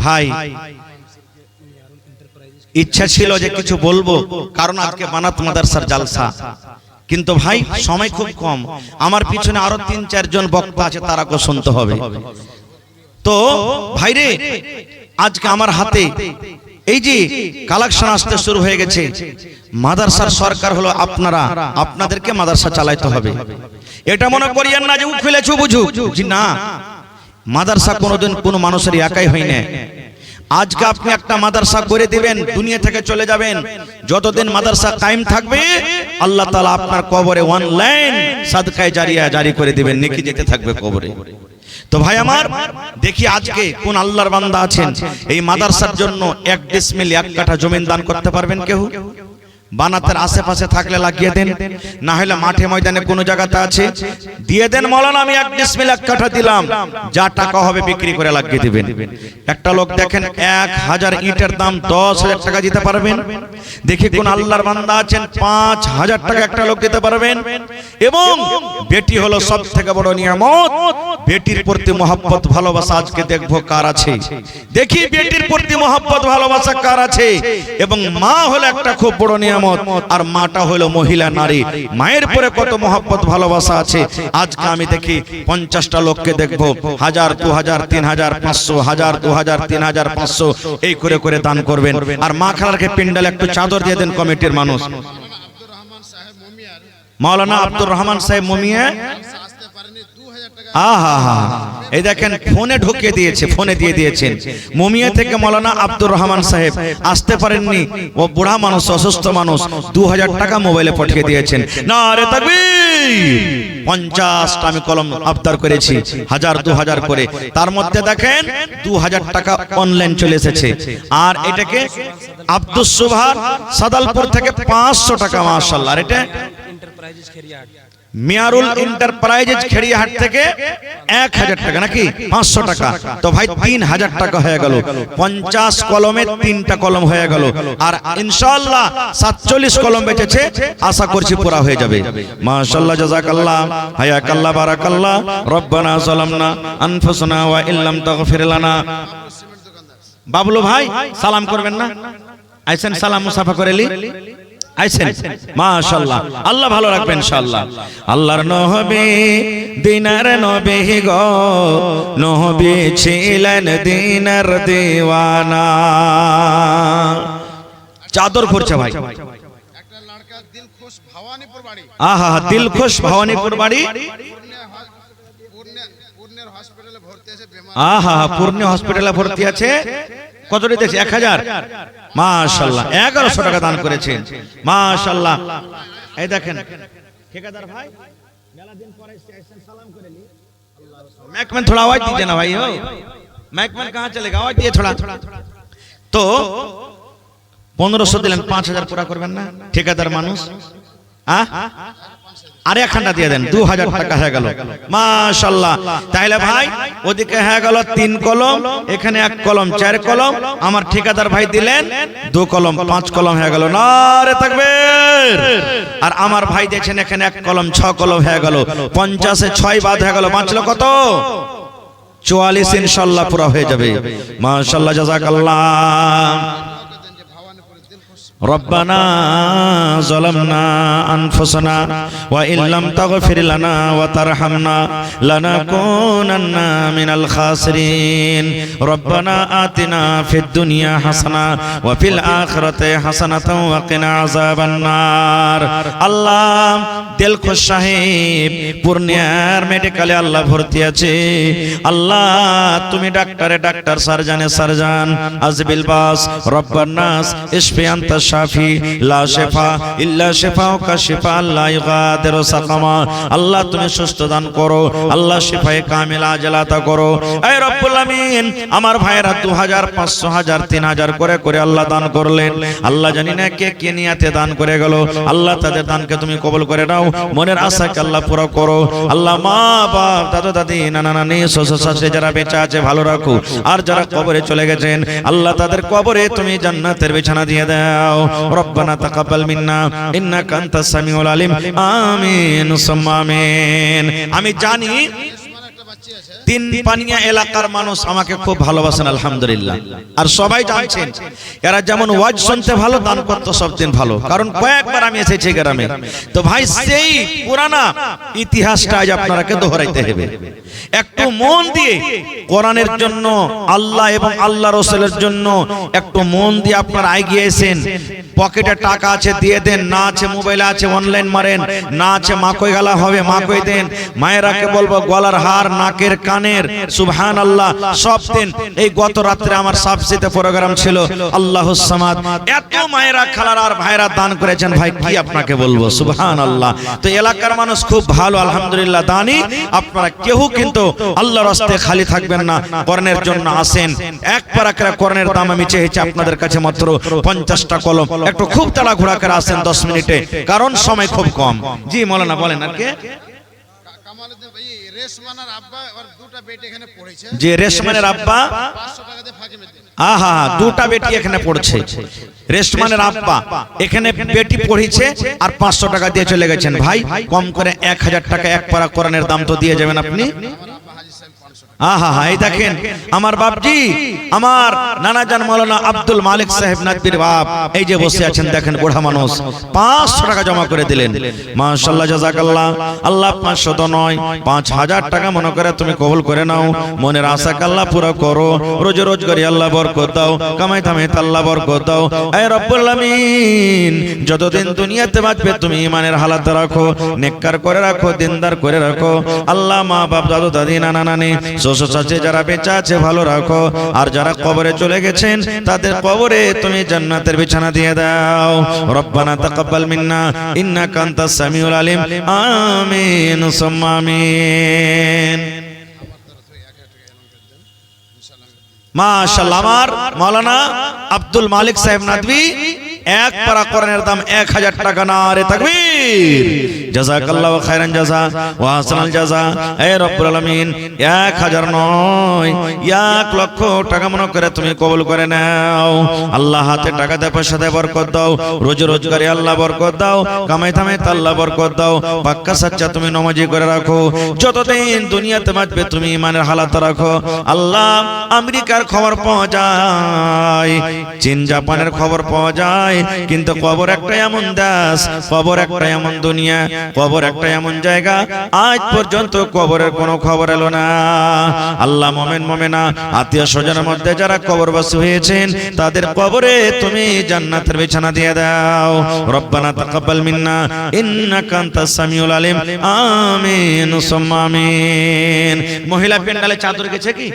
ভাই ইচ্ছা ছিল যে কিছু বলবো, কারণ আজকে বানাত মাদ্রাসার জালসা, কিন্তু ভাই সময় খুব কম। আমার পিছনে আরো ৩-৪ জন বক্তা আছে, তারাকে শুনতে হবে। তো ভাইরে, আজকে আমার হাতে এই যে কালেকশন আসতে শুরু হয়ে গেছে। মাদ্রাসার সরকার হলো আপনারা, আপনাদেরকে মাদ্রাসা চালাইতে হবে। এটা মনে করিয়েন না যে ও খুলেছো বুঝুক, জি না। মাদ্রাসা কোনোদিন কোনো মানুষের একাই হয় না। আজকে আপনি একটা মাদ্রাসা করে দিবেন, দুনিয়া থেকে চলে যাবেন। যতদিন মাদ্রাসা কায়েম থাকবে, আল্লাহ তাআলা আপনার কবরে অনলাইন সাদকায়ে জারিয়া জারি করে দিবেন, নেকি যেতে থাকবে কবরে। তো ভাই আমার, দেখি আজকে কোন আল্লাহর বান্দা আছেন এই মাদ্রাসার জন্য 1 ডিসমিল 1 কাঠা জমি দান করতে পারবেন? কেউ বানাতের আশেপাশে থাকলে লাগিয়ে দেন, না হলে মাঠে ময়দানে কোনো জায়গাতে আছে দিয়ে দেন। মাওলানা আমি 1 ডিসমিল 1 কাঠা দিলাম, যা টাকা হবে বিক্রি করে লাগিয়ে দিবেন। একটা লোক দেখেন 1000 ইটের দাম 10,000 টাকা দিতে পারবেন? দেখি কোন আল্লাহর বান্দা আছেন 5000 টাকা একটা লোক দিতে পারবেন? এবং বেটি হলো সব থেকে বড় নিয়ামত, বেটির প্রতি মহব্বত ভালোবাসা আজকে দেখবো কার আছে। দেখি বেটির প্রতি মহব্বত ভালোবাসা কার আছে। এবং মা হলো একটা খুব বড় নিয়ামত, আর মাটা হলো মহিলা নারী, মায়ের পরে কত মহব্বত ভালোবাসা আছে। আজকে আমি দেখি 50টা লোককে দেখবো 1000, 2000, 3000, 500, 1000, 2000, 3000, 500 এই করে করে দান করবেন। আর মা খালারকে পিন্ডালে একটু চাদর দিয়ে দেন কমিটির মানুষ। মাওলানা আব্দুর রহমান সাহেব মুমিয়া, আহা এই দেখেন ফোনে ঢুকিয়ে দিয়েছে, ফোনে দিয়ে দিয়েছেন। মুমিয়া থেকে মাওলানা আব্দুর রহমান সাহেব আসতে পারেননি, ও বুড়া মানুষ, অসুস্থ মানুষ, 2000 টাকা মোবাইলে পাঠিয়ে দিয়েছেন। নারে তাকবীর! 50টা আমি কলম আবদার করেছি, 1000, 2000 করে। তার মধ্যে দেখেন 2000 টাকা অনলাইন চলে এসেছে। আর এটাকে আব্দুস সুবহান সাদালপুর থেকে 500 টাকা, মাশাআল্লাহ। আর এটা মিয়ারুল এন্টারপ্রাইজেস খেড়িয়াহাট থেকে 1000 টাকা, নাকি 500 টাকা। তো ভাই 3000 টাকা হয়ে গেল। 50 কলমে 3টা কলম হয়ে গেল। আর ইনশাআল্লাহ 47 কলম বেঁচেছে, আশা করছি পুরা হয়ে যাবে। মাশাআল্লাহ, জাযাকাল্লাহ, হায়াকাল্লাহ, বারাকাল্লাহ। রব্বানা যালামনা আনফুসানা ওয়া ইল্লাম তাগফির লানা। বাবলু ভাই সালাম করবেন না? আইছেন, সালাম মুসাফা করেলি আইছেন, মাশাআল্লাহ। আল্লাহ ভালো রাখবেন ইনশাআল্লাহ। আল্লাহর নবী দিনার নবী গো, নবী ছিলেন দিনার দিওয়ানা। চাদর করছে ভাই, একটা লড়কা দিলখুশ ভবানীপুর বাড়ি। আহা, দিলখুশ ভবানীপুর বাড়ি। পূর্ণের হসপিটালে ভর্তি আছে, আহা, পূর্ণ হসপিটালে ভর্তি আছে। কত দিতেছে? 1000, মাশাআল্লাহ। 1100 টাকা দান করেছেন, মাশাআল্লাহ। এই দেখেন ঠিকাদার ভাই, মেলা দিন পরে এসেছেন, সালাম করে নি। মাইক में थोड़ा आवाज दीजिए ना भाई, हो माइक में कहां चलेगा, आवाज दिए थोड़ा। তো 1500 দিলেন, 5000 পুরা করবেন না? ঠিকাদার মানুষ, আর 1 ঘন্টা দিয়ে দেন, 2000 টাকা হয়ে গেল, মাশাআল্লাহ। তাইলে ভাই ওদিকে হয়ে গেল 3 কলম, এখানে 1 কলম, 4 কলম। আমার ঠিকাদার ভাই দিলেন 2 কলম, 5 কলম হয়ে গেল। নারে তাকবীর! আর আমার ভাই দেখেন এখানে 1 কলম, 6 কলম হয়ে গেল। 50 এ 6 বাদ হয়ে গেল, বাঁচলো কত? 44 ইনশাআল্লাহ পুরা হয়ে যাবে, মাশাআল্লাহ, জাযাকাল্লাহ। ربنا ظلمنا أنفسنا وإن لم تغفر لنا وترحمنا لنكونن من الخاسرين ربنا آتنا في الدنيا حسنة وفي الآخرة حسنة وقنا عذاب النار। আল্লাহ দিলখুশ সাহেব পূর্ণিয়ার মেডিকেলে আল্লাহ ভর্তি আছে। আল্লাহ তুমি ডাক্তারে ডাক্তার, সার্জনে সার্জন, আজবিল বাস, রব্বান নাস, ইশফি আনতা শাফি, লা শিফা ইল্লা শিফাউকা শিফা লা ইগাদিরু সাকামা। আল্লাহ তুমি সুস্থ দান করো, আল্লাহ শিফায়ে কামিলা আজলাতা করো। এই রব্বুল আমিন, আমার ভাইয়েরা 2000, 500, 1000, 3000 করে করে আল্লাহ দান করলেন। আল্লাহ জানি না কে কে নিয়াতে দান করে গেল। আল্লাহ তাদের দানকে তুমি কবুল করে নাও, মনের আশাকে আল্লাহ পুরো করো। আল্লাহ মা বাপ, দাদা দাদি, নানা নানি, শ্বশুর শাশুড়ি যারা বেঁচে আছে ভালো রাখো, আর যারা কবরে চলে গেছেন আল্লাহ তাদের কবরে তুমি জান্নাতের বিছানা দিয়ে দাও। রব্বানা তাকাব্বাল মিন্না ইন্নাকা আনতাস সামিউল আলিম। আমিন সুম্মা আমিন। আমি জানি তিন পানিয়া এলাকার মানুষ আমাকে খুব ভালোবাসেন আলহামদুলিল্লাহ। আর সবাই জানছেন এরা যেমন ওয়াজ শুনতে ভালো, দান করতে সব দিন ভালো, কারণ কয়েকবার আমি এসেছি গ্রামে। তো ভাই সেই পুরানা ইতিহাসটা আজ আপনারাকে দোহরাইতে হবে। একটু মন দিয়ে কোরআনের জন্য, আল্লাহ এবং আল্লাহ রাসূলের জন্য একটু মন দিয়ে আপনারা এগিয়ে এসেন। পকেটে টাকা আছে দিয়ে দেন, না আছে মোবাইলে আছে অনলাইন মারেন, না আছে মাকই গালা হবে মাকই দেন। মায়েরাকে বলবো গলার হার, নাকের কানের, সুবহানাল্লাহ সব দেন। এই গত রাত্রে আমার সাবসিতে প্রোগ্রাম ছিল আল্লাহুস সামাদ, এত মায়েরা খালারা আর ভাইরা দান করেছেন ভাই কি আপনাকে বলবো, সুবহানাল্লাহ। তো এলাকার মানুষ খুব ভালো আলহামদুলিল্লাহ দানি। আপনারা কেউ কিন্তু আল্লাহর রাস্তায় খালি থাকবেন না, কোরআনের জন্য আসেন। এক পারাকের কোরআনের দাম আমি চেয়েছি আপনাদের কাছে মাত্র 50টা কলম। একটু খুব তাড়াহুড়া করে আসেন 10 মিনিটে, কারণ সময় খুব কম। জি মাওলানা বলেন। আর কে? কামালউদ্দিন ভাই রেশমানার আব্বা আর দুটো বেটি এখানে পড়েছে। যে রেশমানের আব্বা 500 টাকা দিয়ে ফাঁকি মেতে। আহা, দুটা বেটি এখানে পড়ছে। রেশমানের আব্বা এখানে বেটি পড়িছে আর 500 টাকা দিয়ে চলে গেছেন। ভাই কম করে 1000 টাকা এক পারা কোরআনের দাম তো দিয়ে যাবেন আপনি। আহা হা, এই দেখেন আমার বাপজি, আমার নানাজান মাওলানা আব্দুল মালিক সাহেব নাদবির বাপ এই যে বসে আছেন, দেখেন বুড়া মানুষ 500 টাকা জমা করে দিলেন। মাশাআল্লাহ জাযাকাল্লাহ। আল্লাহ 500 তো নয় 5000 টাকা মনে করে তুমি কবুল করে নাও। মনের আশা আল্লাহ পুরো করো, রোজ রোজগারি আল্লাহ বরকত দাও, কামাই ধামে আল্লাহ বরকত দাও। এ রব্বুল আমিন, যতদিন দুনিয়াতে বাঁচবে তুমি ঈমানের হালাত রাখো, নেককার করে রাখো, দিনদার করে রাখো। আল্লাহ মা বাপ দাদু দাদি নানা নানি শ্বশুর শাশুড়ি যারা বেঁচে আছে ভালো রাখো, আর যারা কবরে চলে গেছেন তাদের কবরে তুমি জান্নাতের বিছানা দিয়ে দাও। রব্বানা তাকাব্বাল মিন্না ইন্নাকা আনতাস সামিউল আলিম। আমিন সুম্মা আমিন। মাশাআল্লাহ। আমার মাওলানা আব্দুল মালিক সাহেব নাদভী এক পারা কোরআনের দাম 1000 টাকা। নারে তাকবীর। জাযাকাল্লাহু খায়রান জাযা ওয়া হাসানাল জাযা। হে রব্বুল আলামিন, 1000 নয় 1 লক্ষ টাকা মনে করে তুমি কবুল করে নাও। আল্লাহ হাতে টাকাতে পয়সাতে বরকত দাও, রোজ রোজগারে আল্লাহ বরকত দাও, কামাই ধামে আল্লাহ বরকত দাও। পাক্কা সাচ্চা তুমি নামাজি করে রাখো, যতদিন দুনিয়াতে বাঁচবে তুমি ঈমানের হালাত রাখো। আল্লাহ আমেরিকার খবর পাওয়া যায়, চীন জাপানের খবর পাওয়া যায়, কিন্তু কবর একটা এমন দেশ, কবর একটা এমন দুনিয়া, কবর একটা এমন জায়গা, আজ পর্যন্ত কবরের কোনো খবর এলো না। আল্লাহ মুমিন মুমিনা আত্মীয় স্বজনের মধ্যে যারা কবরবাসী হয়েছেন তাদের কবরে তুমি জান্নাতের বিছানা দিয়ে দাও। রব্বানা তাকাব্বাল মিন্না ইন্নাকা আনতাস সামিউল আলিম। আমিন সুম্মা আমিন। মহিলা পেন্ডালে চাদর গেছে কি?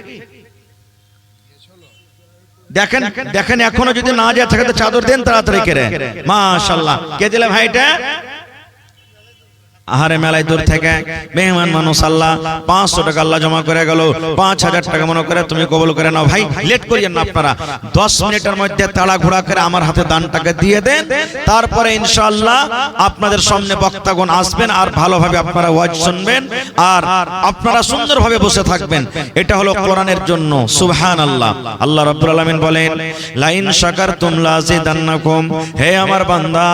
দেখেন দেখেন, এখনো যদি না যায় থাকে তো চাদর দেন তাড়াতাড়ি করে। মাশাআল্লাহ। কে দিলে ভাইটা? আহারে মেলায় দূর থেকে মেহমান মানুষ, আল্লাহ 500 টাকা আল্লাহ জমা করে গেল, 5000 টাকা মনে করে তুমি কবুল করে নাও। ভাই লেট করিয়েন না আপনারা, 10 মিনিটের মধ্যে তাড়াহুড়া করে আমার হাতে দানটাকে দিয়ে দেন, তারপরে ইনশাআল্লাহ আপনাদের সামনে বক্তাগণ আসবেন আর ভালোভাবে আপনারা ওয়াজ শুনবেন আর আপনারা সুন্দরভাবে বসে থাকবেন। এটা হলো কোরআনের জন্য। সুবহানাল্লাহ। আল্লাহ রাব্বুল আলামিন বলেন, লাইন শাকারতুম লাযিদান্নাকুম। হে আমার বান্দা,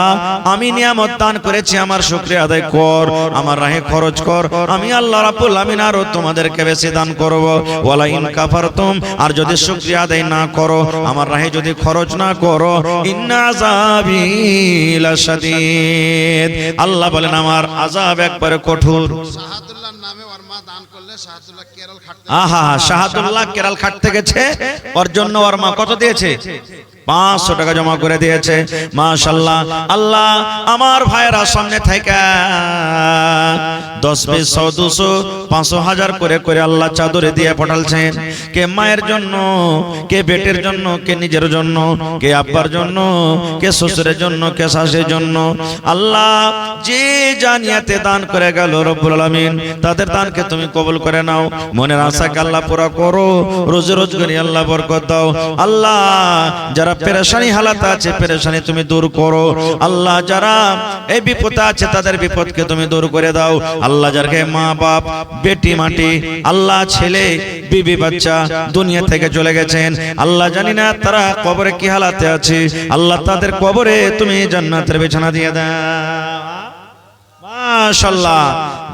আমি নিয়ামত দান করেছি, আমার শুকরিয়া আদায় কর, আমার রাহে খরচ কর, আমি আল্লাহ রাব্বুল আমিন আরো তোমাদেরকে বেশি দান করব। ওয়ালা ইন কাফারতুম, আর যদি শুকরিয়া আদায় না করো, আমার রাহে যদি খরচ না করো, ইন্না আযাবি লাশাদীদ। আল্লাহ বলেন আমার আযাব একবারে কঠোর। শাহাদুল্লাহর নামে ওর মা দান করলে শাহাদুল্লাহ কেরল খাটতে। আহা, শাহাদুল্লাহ কেরাল খাটতে গেছে, ওর জন্য ওর মা কত দিয়েছে? 500 টাকা জমা করে দিয়েছে। মাশাআল্লাহ। আল্লাহ আমার ভাইয়েরা সামনে থেকে 10 20 100 200 500 1000 করে করে আল্লাহ চাদরে দিয়ে পাঠালছেন। কে মায়ের জন্য, কে বেটের জন্য, কে নিজের জন্য, কে আব্বার জন্য, কে শ্বশুরের জন্য, কে শাশুড়ির জন্য। আল্লাহ যে জানিয়াতে দান করে গেল রব্বুল আলামিন তাদের দানকে তুমি কবুল করে নাও। মনের আশাকে আল্লাহ পুরা করো, রোজ রোজগারি আল্লাহ বরকত দাও। আল্লাহ যারা পেরেশানি হালাত আছে পেরেশানি তুমি দূর করো। আল্লাহ যারা এই বিপদে আছে তাদের বিপদকে তুমি দূর করে দাও। আল্লাহ যারকে মা বাপ বেটি মাটি আল্লাহ ছেলে বিবি বাচ্চা দুনিয়া থেকে চলে গেছেন, আল্লাহ জানি না তারা কবরে কি হালাতে আছে, আল্লাহ তাদের কবরে তুমি জান্নাতের বিছানা দিয়ে দাও। মাশাআল্লাহ।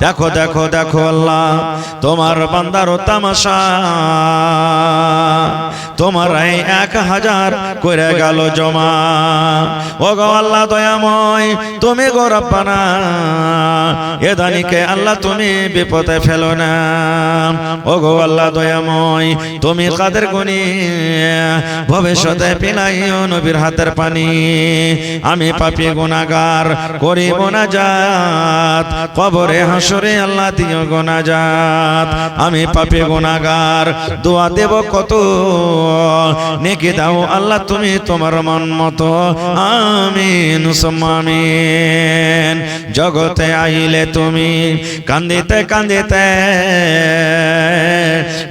দেখো দেখো দেখো আল্লাহ তোমার বান্দার তামাশা, তোমার এই 1000 করে গেল জমা। ও গো আল্লাহ দয়াময়, তুমি গো রব্বানা এ দানিকে আল্লাহ তুমি বিপদে ফেলো না। ও গো আল্লাহ দয়াময়, তুমি কাদের গুনি ভবিষ্যতে পিলাইও নবীর হাতের পানি। আমি পাপী গুনাহগার করি মোনাজাত, কবরে হাসরে আল্লাহ দিও গুনাহজাত। আমি পাপী গুনাহগার দোয়া দেব কত, নেকি দাও আল্লাহ তুমি তোমার মন মতো। আমিন সুম্মা আমিন। জগতে আইলে তুমি কান্দিতে কান্দিতে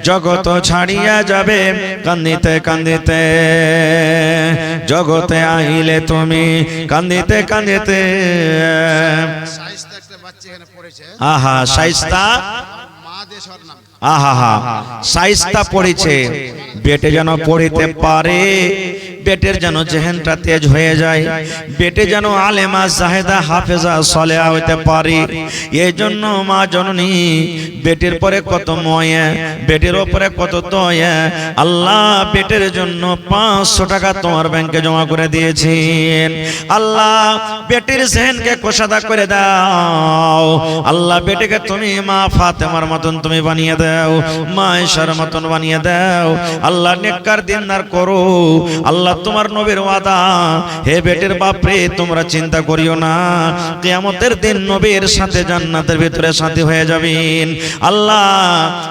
জগত ছাড়িয়া যাবে, কান্দিতে কান্দিতে জগতে আইলে তুমি কান্দিতে কান্দিতে। শায়েস্তা একটা বাচ্চা এখানে পড়েছে, আহা শায়েস্তা, মা দেশর নাম। আহা শায়েস্তা পড়েছে, বেটে যেন পড়িতে পারে, বেটের যেন জেহেনটা তেজ হয়ে যায়, বেটে যেন আলেমা জাহেদা হাফেজা সলেহা হইতে পারে। এই জন্য মা জননী বেটের পরে কত ময়া, বেটের ওপরে কত দয়া। আল্লাহ বেটের জন্য 500 টাকা তোমার ব্যাংকে জমা করে দিয়েছেন। আল্লাহ বেটের জেহেনকে কোষাদা করে দাও। আল্লাহ বেটেকে তুমি মা ফাতেমার মতন তুমি বানিয়ে দাও, মা আয়েশার মতন বানিয়ে দাও। আল্লাহ নেককার দিনদার করো। আল্লাহ তোমার নবীর ওয়াদা, হে বেটের বাপরে তোমরা চিন্তা করিও না, কিয়ামতের দিন নবীর সাথে জান্নাতের ভিতরে সাথী হয়ে যাবেন। আল্লাহ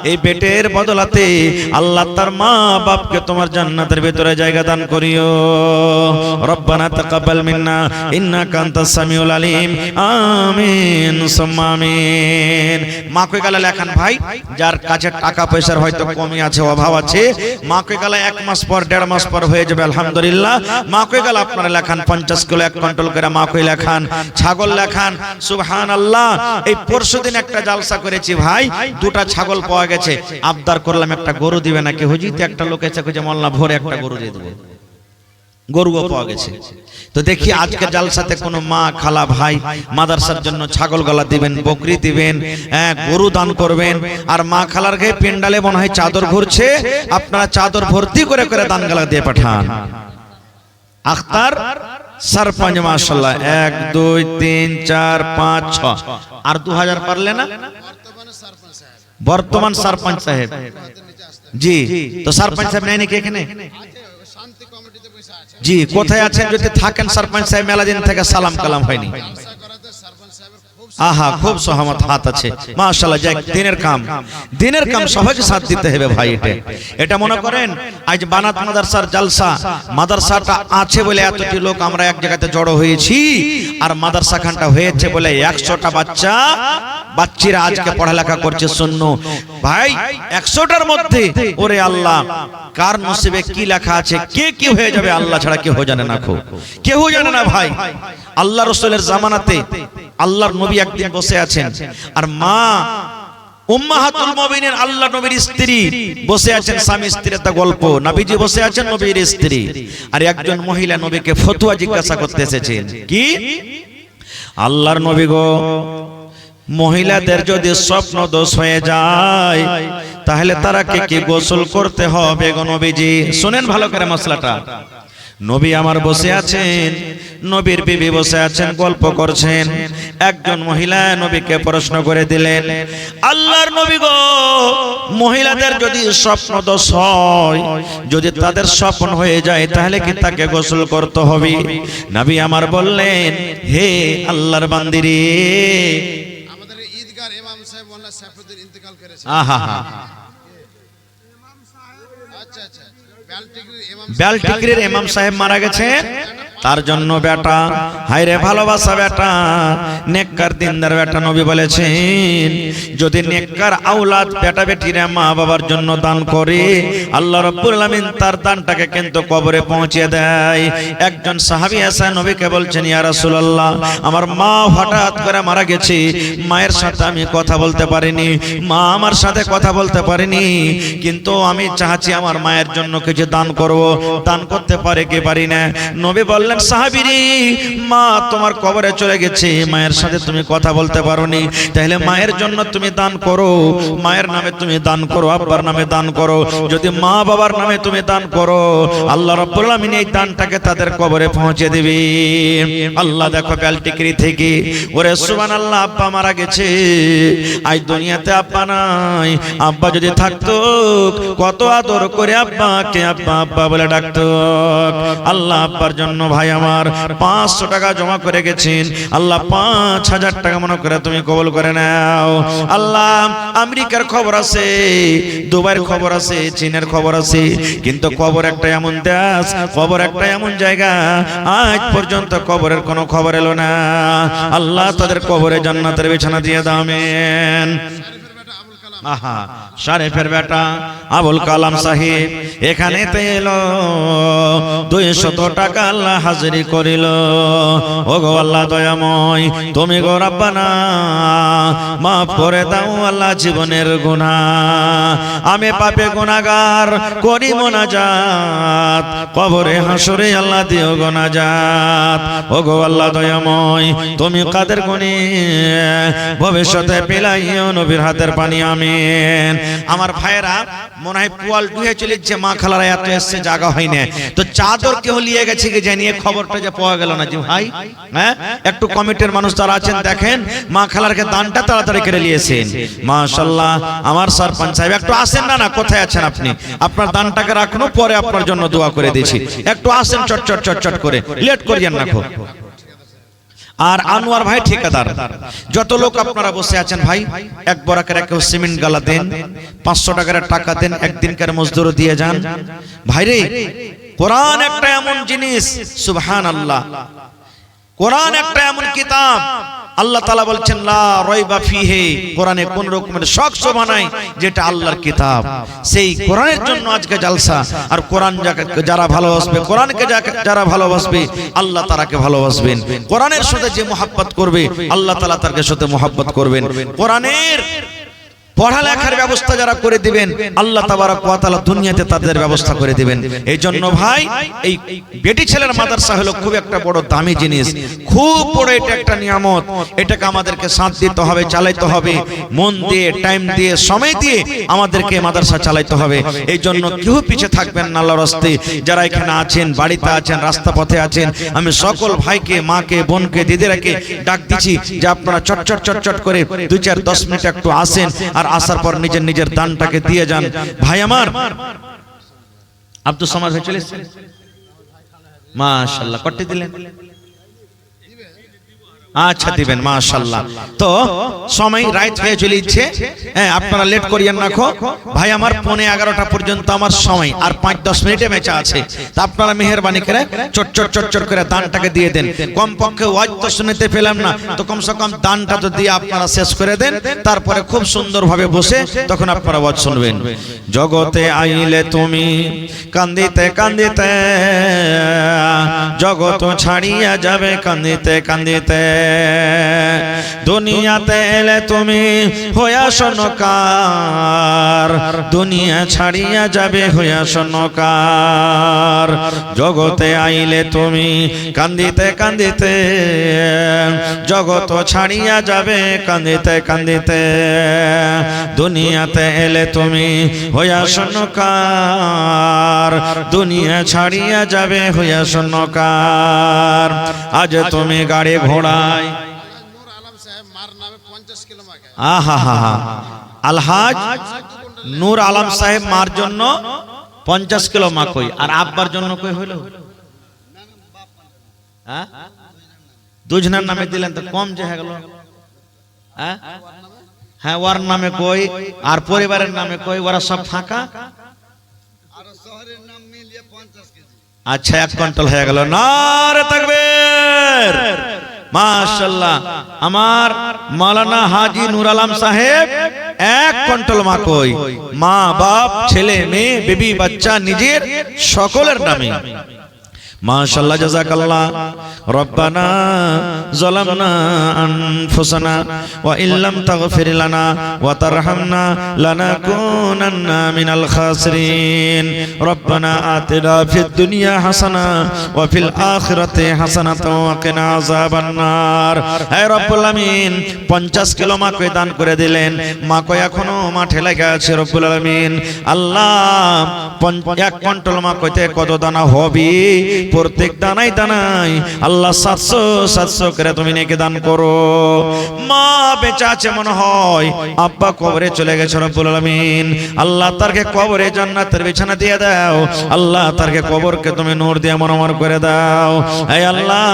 এই বেটের বদলাতে আল্লাহ তার মা বাপকে তোমার জান্নাতের ভিতরে জায়গা দান করিও। রব্বানা তাকাব্বাল মিন্না ইন্নাকা আনতাস সামিউল আলিম। আমিন সুম্মা আমিন। মা কই গেল লেখান ভাই, যার কাছে টাকা পয়সার হয়তো কমই আছে, অভাব আছে, মা কই গেল 1 মাস পর 1.5 মাস পর হয়ে যাবে আলহামদুলিল্লাহ। মা কই গেল আপনারা লেখান 50 কিলো 1 কুইন্টাল করে মা কই লেখান, ছাগল লেখান। সুবহানাল্লাহ। এই পরশুদিন একটা জালসা করেছি ভাই, 2টা ছাগল পাওয়া গেছে। আবদার করলাম একটা গরু দিবে নাকি হুজুর, একটা লোক এসে কইছে মোল্লা ভোরে একটা গরু দিয়ে দেবো, গরুও পাওয়া গেছে। তো দেখি আজকে জালসাতে কোনো মা খালা ভাই মাদ্রাসার জন্য ছাগল গলা দিবেন, বকরি দিবেন, গরু দান করবেন। আর মা খালার গায়ে পেন্ডালে মনে হয় চাদর ঘুরছে, আপনারা চাদর ভর্তি করে করে দান গলা দিয়ে পাঠান। আখতার सरपंच माशाल्लाह 1 2 3 4 5 6 আর 2000 পারলে না বর্তমান सरपंच সাহেব জি তো सरपंच সাহেব নাই নাকি এখানে শান্তি কমিটিতে বসে আছে জি কোথায় আছেন যদি থাকেন सरपंच সাহেব মেলা দিন থেকে সালাম কালাম হয়নি আহা খুব সহমত হাত আছে মাশাআল্লাহ যাক দিনের কাম সহজে সাথ দিতে হবে ভাই এটা মনে করেন আজ বানাত মাদ্রাসার জলসা মাদ্রাসাটা আছে বলে এতটি লোক আমরা এক জায়গাতে জড়ো হয়েছি আর মাদ্রাসা খানটা হয়েছে বলে 100টা বাচ্চারা আজকে পড়ালেখা করছে শুননো ভাই 100টার মধ্যে ওরে আল্লাহ কার নসিবে কি লেখা আছে কে কি হয়ে যাবে আল্লাহ ছাড়া কেউ জানে না কেউ জানে না ভাই আল্লাহ রাসূলের জামানাতে আল্লাহর নবী একদিন বসে আছেন আর মা উম্মাহাতুল মুমিনিন আল্লাহ নবীর স্ত্রী বসে আছেন স্বামী স্ত্রীর একটা গল্প নবীজি বসে আছেন নবীর স্ত্রী আর একজন মহিলা নবীকে ফতোয়া জিজ্ঞাসা করতে এসেছেন কি আল্লাহর নবী গো মহিলাদের যদি স্বপ্ন দোষ হয়ে যায় তাহলে তারা কি গোসল করতে হবে গো নবীজি শুনেন ভালো করে মশলাটা নবী আমার বসে আছেন নবীর বিবি বসে আছেন গল্প করছেন একজন মহিলা নবীকে প্রশ্ন করে দিলেন আল্লাহর নবী গো মহিলাদের যদি স্বপ্ন দোষ হয় যদি তাদের স্বপ্ন হয়ে যায় তাহলে কি তাকে গোসল করতে হবে নবী আমার বললেন হে আল্লাহর বান্দিরে আমাদের ঈদগার ইমাম সাহেব মোল্লা সাইফুদ্দিন ইন্তেকাল করেছেন আহা আচ্ছা আচ্ছা বেলটিকির ইমাম সাহেব মারা গেছে তার জন্য বেটা হায়রে ভালোবাসা বেটা নেককার দিনদার বেটা নবী বলেছেন যদি নেককার আওলাদ বেটা বেটিরা মা বাবার জন্য দান করে আল্লাহ রাব্বুল আলামিন তার দানটাকে কিন্তু কবরে পৌঁছে দেয় একজন সাহাবী এসে নবীকে বলছেন ইয়া রাসূলুল্লাহ আমার মা হঠাৎ করে মারা গেছে মায়ের সাথে আমি কথা বলতে পারিনি মা আমার সাথে কথা বলতে পারিনি কিন্তু আমি চাচ্ছি আমার মায়ের জন্য কিছু দান করব দান করতে পারে কি পারি না নবী বললেন বললেন সাহাবীরে মা তোমার কবরে চলে গেছে, মায়ের সাথে তুমি কথা বলতে পারোনি, তাহলে মায়ের জন্য তুমি দান করো, মায়ের নামে তুমি দান করো, আব্বার নামে দান করো। যদি মা বাবার নামে তুমি দান করো, আল্লাহ রাব্বুল আলামিন এই দানটাকে তাদের কবরে পৌঁছে দিবে। আল্লাহ দেখো বেলটিকরি থেকে, ওরে সুবহানাল্লাহ, আব্বা মারা গেছে, আজ দুনিয়াতে আব্বা নাই, আব্বা যদি থাকতো কত আদর করে আব্বাকে আব্বা আব্বা বলে ডাকতো। আল্লাহ আব্বার জন্য ভাই আমার 500 টাকা জমা করে গেছেন, আল্লাহ 5000 টাকা মনে করে তুমি কবুল করে নাও। আল্লাহ আমেরিকার খবর আছে, দুবাইয়ের খবর আছে, চীনের খবর আছে, কিন্তু কবর একটা এমন দেশ, কবর একটা এমন জায়গা, আজ পর্যন্ত কবরের কোনো খবর এলো না। আল্লাহ তাদের কবরে জান্নাতের বিছানা দিয়ে দাও, আমিন। আহা, শরীফের বেটা আবুল কালাম সাহেব এখানে এলো, 200 টাকা আল্লাহ হাজিরি করিল। ও গো আল্লাহ দয়াময়, তুমি গো রাব্বানা মাফ করে দাও আল্লাহ জীবনের গুনাহ, আমি পাপে গুনাহগার করি মুনাজাত, কবরে হাসরে আল্লাহ দিও গুনাজাত। ও গো আল্লাহ দয়াময়, তুমি কাদের গুনি ভবিষ্যতে পেলাইও নবীর হাতের পানি, আমিন। আমার ভাইরা মনে হয় পোয়াল ডুহে চলেছে, মা খালারা এত এসছে জায়গা হয় না, তো চাদর কেউ নিয়ে গেছে কি জানিয়ে খবরটা যে পাওয়া গেল না। জি ভাই, হ্যাঁ, একটু কমিটির মানুষ যারা আছেন দেখেন, মা খালারকে দানটা তাড়াতাড়ি করে নিয়েছেন। মাশাআল্লাহ, আমার সরপঞ্চ সাহেব একটু আসেন না, কোথায় আছেন আপনি? আপনার দানটাকে রাখুন, পরে আপনার জন্য দোয়া করে দিয়েছি, একটু আসেন চট চট চট চট করে, লেট করিয়েন না খুব। আর আনোয়ার ভাই ঠিকাদার, যত লোক আপনারা বসে আছেন ভাই, এক বরাকের এক সিমেন্ট গালা দেন, 500 টাকার টাকা দেন, একদিনকার মজদুর দিয়ে যান। ভাইরে, কোরআন একটা এমন জিনিস, সুবহানাল্লাহ, কোরআন একটা এমন কিতাব, আল্লাহ তাআলা বলছেন লা রাইবা ফিহি, কোরআনে কোন রকমের শক শোভা নাই, যেটা আল্লাহর কিতাব। সেই কোরআনের জন্য আজকে জালসা। আর কোরআন যারা ভালোবাসবে, কোরআনকে যারা ভালোবাসবে, আল্লাহ তারাকে ভালোবাসবেন। কোরআনের সাথে যে মুহাব্বত করবে, আল্লাহ তাআলা তার সাথে মুহাব্বত করবেন। কোরআনের পড়ালেখার ব্যবস্থা যারা করে দিবেন, আল্লাহ তাবারক ওয়া তাআলা দুনিয়াতে তাদের ব্যবস্থা করে দিবেন। এই জন্য ভাই, এই বেটি ছেলের মাদ্রাসা হলো খুব একটা বড় দামি জিনিস, খুব বড় এটা একটা নিয়ামত। এটাকে আমাদেরকে সাথ দিতে হবে, চালাইতে হবে, মন দিয়ে, টাইম দিয়ে, সময় দিয়ে আমাদেরকে মাদ্রাসা চালাইতে হবে। এই জন্য কেউ পিছে থাকবেন না আল্লাহর রাস্তায়। যারা এখানে আছেন, বাড়িতে আছেন, রাস্তা পথে আছেন, আমি সকল ভাইকে, মাকে, বোনকে, দিদিরাকে ডাক দিচ্ছি যে আপনারা চটচট চটচট করে 2-4-10 মিনিট একটু আসেন, আর আসার পর নিজের নিজের দানটাকে দিয়ে যান। ভাই আমার আব্দুল সামাদ ভাই চলে এসেছেন, মাশাআল্লাহ, কটে দিলেন, আচ্ছা দিবেন, মাশাআল্লাহ। তো সময় রাত হয়ে চলেছে, হ্যাঁ, আপনারা লেট করিয়েন না ভাই আমার। 11:15 পর্যন্ত আমার সময়, আর 5-10 মিনিটে মেচা আছে। তা আপনারা মেহেরবানি করে চটচট চটচট করে দানটাকে দিয়ে দেন। কমপক্ষে ওয়াজ তো শুনতে পেলাম না, তো কমসে কম দানটা তো দিয়ে আপনারা শেষ করে দেন, তারপরে খুব সুন্দরভাবে বসে তখন আপনারা ওয়াজ শুনবেন। জগতে আইলে তুমি কান্দিতে কান্দিতে, জগৎ ছাড়িয়া যাবে কান্দিতে কান্দিতে, দুনিয়াতে এলে তুমি হইয়া শোনকার, দুনিয়া ছাড়িয়া যাবে হইয়া শোনকার। জগতে আইলে তুমি কান্দিতে কান্দিতে, জগৎ ছাড়িয়া যাবে কান্দিতে কান্দিতে, দুনিয়াতে এলে তুমি হইয়া শোনকার, দুনিয়া ছাড়িয়া যাবে হইয়া শোনকার। আজ তুমি গাড়ি ঘোড়ায়, নূর আলম সাহেব মার নামে 50 কিলো মাকে, আহা হা হা, আলহাজ নূর আলম সাহেব মার জন্য 50 কিলো মা কই, আর আব্বার জন্য কই হইল? হ্যাঁ, দুজনের নামে দিলেন তো কম যে হয়ে গেল। হ্যাঁ হ্যাঁ, ওর নামে কই আর পরিবারের নামে কই, ওরা সব ফাঁকা। আর শহরের নাম মিলিয়ে 50 কেজি। আচ্ছা, 1 কুইন্টাল হয়ে গেল। নারে তাকবীর, মাশাআল্লাহ। আমার মাওলানা হাজী নূর আলম সাহেব 1 কুইন্টাল মা কই, মা বাপ, ছেলে মেয়ে, বেবি বাচ্চা, নিজের সকলের নামে মাশাআল্লাহ, জাযাকাল্লাহ। রব্বানা যালামনা আনফুসানা ওয়া ইল্লাম তাগফির লানা ওয়া তারহামনা লানাকুনান্না মিনাল খাসিরিন। রব্বানা আতিনা ফিদ দুনিয়া হাসানা ওয়া ফিল আখিরাতি হাসানাতাও ওয়া কিনা আযাবান নার। হে রব্বুল আমিন, 50 কিলো মাকে দান করে দিলেন। মাকে এখনো মাঠে লেগে আছে রব্বুল আমিন। আল্লাহ, 1 কুইন্টাল মাকইতে কত দানা হবে? প্রত্যেক দানায় দানায় আল্লাহ 700 করে তুমি নেকি দান করো। মা বেঁচে আছে মনে হয়, আব্বা কবরে চলে গেছে রব্বুল আলামিন। আল্লাহ তারকে কবরে জান্নাতের বিছানা দিয়ে দাও। আল্লাহ তারকে কবরকে তুমি নূর দিয়ে মনোমর করে দাও। এই আল্লাহ,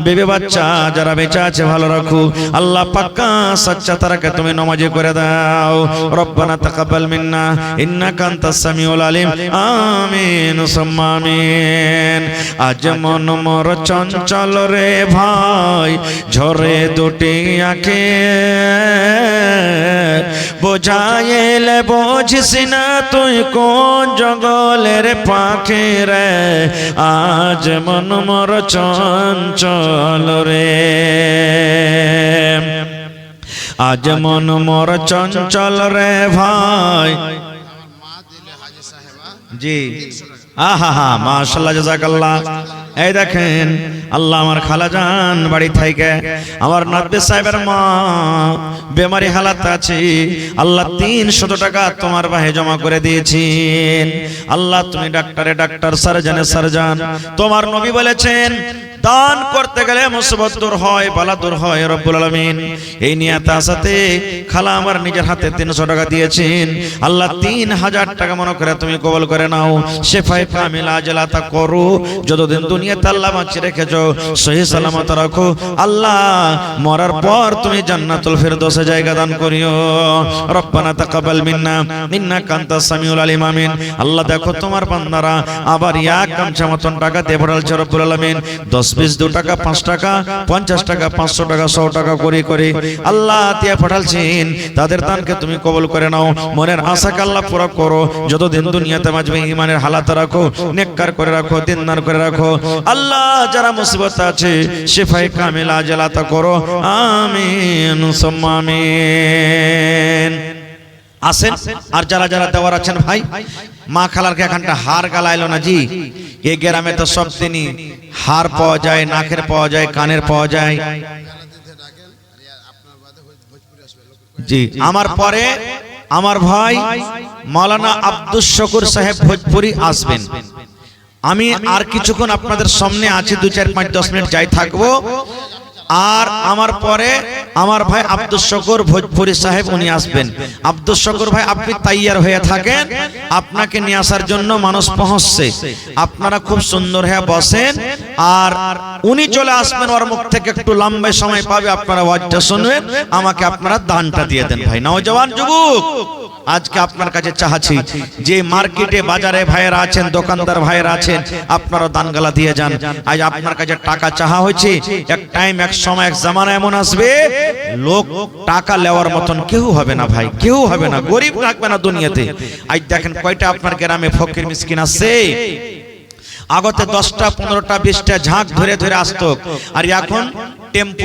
বেবি বাচ্চা যারা বেঁচে আছে ভালো রাখো। আল্লাহ পাক্কা সাচ্চা তারাকে তুমি নামাজি করে দাও। রব্বানা তাকাব্বাল মিন্না ইন্নাকা আনতাস সামিউল আলিম। আমিন সুম্মা আমিন। আজ মন মোর চঞ্চল রে ভাই, ঝরে দুটি আঁখে, বোঝাইলে বুঝিস না তুই কোন জঙ্গলের পাখি রে। আজ মন মোর চঞ্চল রে, আজ মন মোর চঞ্চল রে ভাই। আমার মা দিলে হাজি সাহেবা জি, আহা হা, মাশাআল্লাহ, জাযাকাল্লাহ। এই দেখেন, আল্লাহ আমার খালাজান বাড়ি থেকে আমার নাদবে সাহেবের মা বেমারি হালাত আছে। আল্লাহ 300 টাকা তোমার বাহে জমা করে দিয়েছেন। আল্লাহ তুমি ডাক্তারে ডাক্তার, সার্জনে সার্জন। তোমার নবী বলেছেন দান করতে গেলে মুসিবত দূর হয়, বালা দূর হয় রব্বুল আলামিন। এই নিয়তে আসাতে খালা আমার নিজের হাতে 300 টাকা দিয়েছেন। আল্লাহ 3000 টাকা মনে করে তুমি কবুল করে নাও। শেফায়ে কামিল আজলাতা করো, যতদিন দুনিয়াতে আল্লাহ বাঁচিয়ে রেখেছো সহি সালামত রাখো। আল্লাহ মরার পর তুমি জান্নাতুল ফিরদৌসে জায়গা দান করিও। রব্বানা তাকাব্বাল মিন্না ইন্নাকা আনতাস সামিউল আলিম। আমিন। আল্লাহ দেখো তোমার বান্দারা আবার এক গামছা মতন টাকা দিয়ে পড়ালছে রব্বুল আলামিন। 10, 20, 2 টাকা, 5 টাকা, 50 টাকা, 500 টাকা, 100 টাকা করে করে আল্লাহ দিয়ে পাঠালছেন। তাদের দানকে তুমি কবুল করে নাও। মনের আশাকে আল্লাহ পুরো করো। যতদিন দুনিয়াতে বাঁচবে ঈমানের হালাত রাখো, নেককার করে রাখো, দিনদার করে রাখো। আল্লাহ যারা মুসিবত আছে শিফায়ে কামিল আজলাতা করো। আমিন সুম্মা আমিন। আসেন, আর যারা যারা দেওয়ার আছেন ভাই, মা খালারকে এখানটা হার গালাইলো না জি। এই গ্রামে তো সব দিনই হার পাওয়া যায়, নাকের পাওয়া যায়, কানের পাওয়া যায় জি। আমার পরে আমার ভাই মাওলানা আব্দুস শুকুর সাহেব ভোজপুরি আসবেন। আমি আর কিছুক্ষণ আপনাদের সামনে আছি, 2, 4, 5, 10 মিনিট যাই থাকবো। আর আমার পরে আমার ভাই আব্দুস শুকুর ভোজপুরি সাহেব উনি আসবেন। আব্দুস শুকুর ভাই, আপনি তৈয়ার হয়ে থাকেন, আপনাকে নিয়ে আসার জন্য মানুষ পৌঁছছে। আপনারা খুব সুন্দর হয়ে বসেন, আর উনি চলে আসবেন। ওর মুখ থেকে একটু লম্বা সময় পাবে, আপনারা ওয়াজটা শুনবেন। আমাকে আপনারা দানটা দিয়ে দেন ভাই। নওজওয়ান যুবক, আজকে আপনার কাছে চাচ্ছি যে মার্কেটে বাজারে ভাইয়েরা আছেন, দোকানদার ভাইয়েরা আছেন, আপনারা দানগালা দিয়ে যান। আজ আপনার কাছে টাকা চাহা হয়েছে। এক টাইম, এক সময়, এক জামানা এমন আসবে লোক টাকা নেওয়ার মতন কেউ হবে না ভাই, কেউ হবে না, গরিব রাখবে না দুনিয়াতে। আজ দেখেন কয়টা আপনার গ্রামে ফকির মিসকিন আছে। আগতে 10টা, 15টা, 20টা ঝাঁক ধরে ধরে আসতো, আর এখন টেম্পো